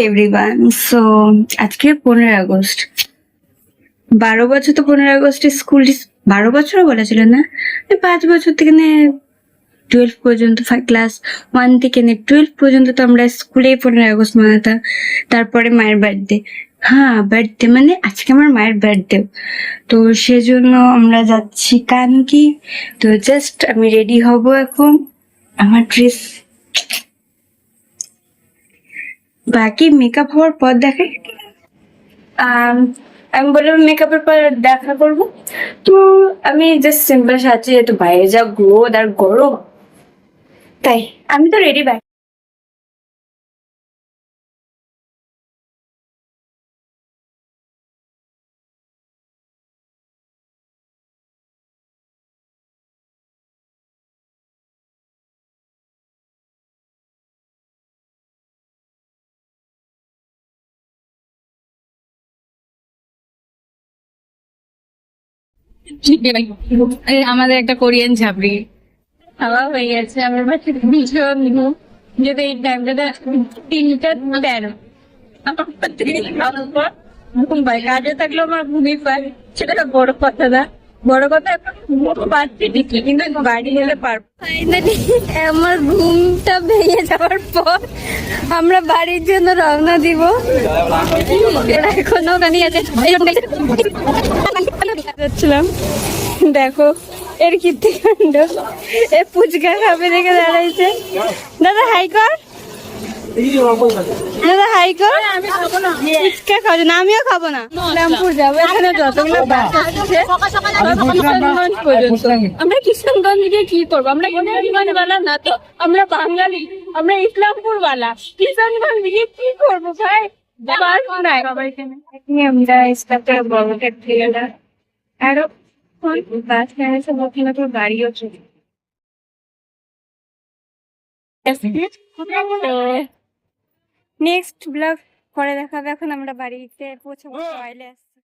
Everyone, so আজকে 15 August. 12 বছর তো 15 আগস্টে স্কুল 12 বছরও বলা ছিল না, 5 বছর থেকে নিয়ে 12 পর্যন্ত, ক্লাস 1 থেকে নিয়ে 12 পর্যন্ত তো আমরা স্কুলে 15 আগস্ট মানাতাম। তারপরে মায়ের বার্থডে, হ্যাঁ বার্থডে মানে আজকে আমার মায়ের বার্থডে, তো সেজন্য আমরা যাচ্ছি কানকি। তো জাস্ট আমি রেডি হব এখন, আমার ড্রেস বাকি মেকআপ হওয়ার পর দেখাই। আমি বললাম মেকআপের পর দেখা করবো, তো আমি জাস্ট সিম্পল সাজছি, যেহেতু বাইরে যা রোদ আর গরম, তাই আমি তো রেডি। বাই। আমাদের একটা কোরিয়ান ঝাপড়ি খাওয়া হয়ে গেছে। আমার বাচ্চা ভীষণ ঘুম, যদি এই টাইমটা 3:13 আমার পর ঘুম পায়। কাজে থাকলেও আমার ঘুমই পায়, সেটা বড় কথা না। বড় কথা এখন ঘুমও পাচ্ছি ঠিকই, কিন্তু বাড়ি গেলে পারবো। ফাইনালি আমার ঘুমটা ভেঙে যাওয়ার পর আমরা বাড়ির জন্য রওনা দিব। এখনো ওখানে যাচ্ছিলাম, দেখো এর কীর্তিকাণ্ড। এ ফুচকা খাবে দেখে দাঁড়াইছে। দাদা হাই কর, দাদা হাই কর। ফুচকা খাবো না, আমিও খাবো না। রামপুর যাবো, এখানে যতগুলো বাস আছে কিশোরগঞ্জ পর্যন্ত। আমরা কিশোরগঞ্জ গিয়ে কি করবো? আমরা কিশোরগঞ্জওয়ালা না তো, আমরা বাঙালি, আমরা ইসলামপুর বালা। কিশোরগঞ্জ গিয়ে কি করবো ভাই? আমরা ইসলামপুরের বড়ঘাট থেকে আরো বাস স্ট্যান্ডের ওখানে তোর গাড়িও চলে। নেক্সট ব্লগ পরে দেখাবে। এখন আমরা বাড়িতে পৌঁছাবো।